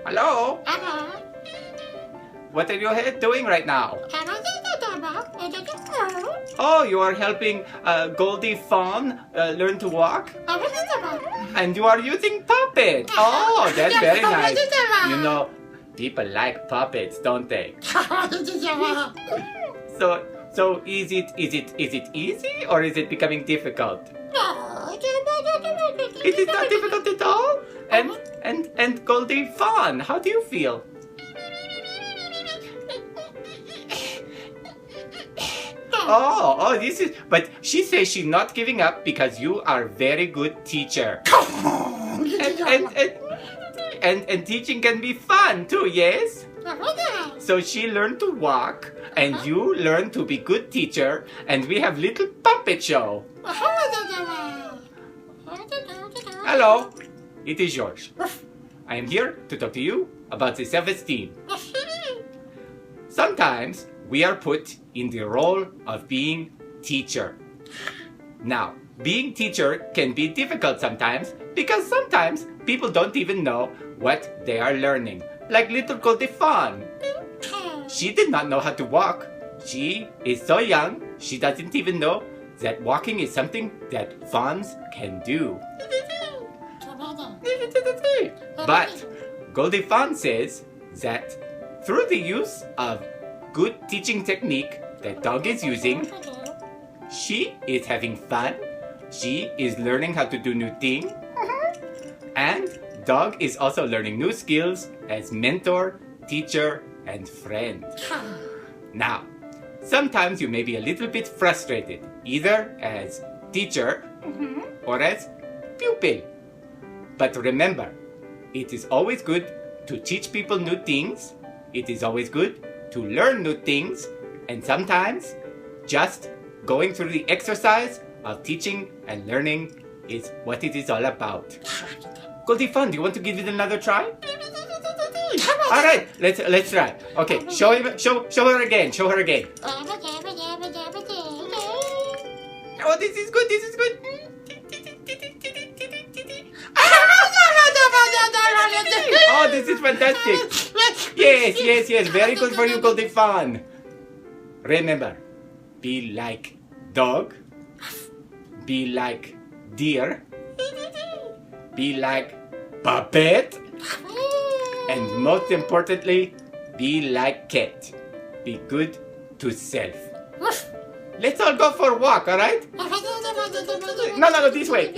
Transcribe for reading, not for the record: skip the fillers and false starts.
Hello? What are you doing right now? Oh, you are helping Goldie Fawn learn to walk? And you are using puppet. Oh, that's very nice. You know, people like puppets, don't they? So is it easy or is it becoming difficult? It is not difficult at all? And Goldie Fawn, how do you feel? Oh, this is, but she says she's not giving up because you are a very good teacher. And teaching can be fun too, yes? So she learned to walk and you learned to be good teacher and we have little puppet show. Hello, it is George. I am here to talk to you about the self-esteem. Sometimes we are put in the role of being teacher. Now, being teacher can be difficult sometimes because sometimes people don't even know what they are learning. Like little Goldie Fawn. She did not know how to walk. She is so young, she doesn't even know that walking is something that fawns can do. But Goldie Fawn says that through the use of good teaching technique that dog is using, she is having fun, she is learning how to do new things, and dog is also learning new skills as mentor, teacher, and friend. Now, sometimes you may be a little bit frustrated, either as teacher or as pupil. But remember, it is always good to teach people new things. It is always good to learn new things. And sometimes just going through the exercise of teaching and learning is what it is all about. Goldie Fawn, do you want to give it another try? All right, let's try. Okay, show her again. Show her again. Oh, this is good. This is good. Oh, this is fantastic. Yes. Very good for you, Goldie Fawn. Remember, be like dog. Be like deer. Be like puppet. And most importantly, be like cat. Be good to self. Let's all go for a walk, alright? No, this way.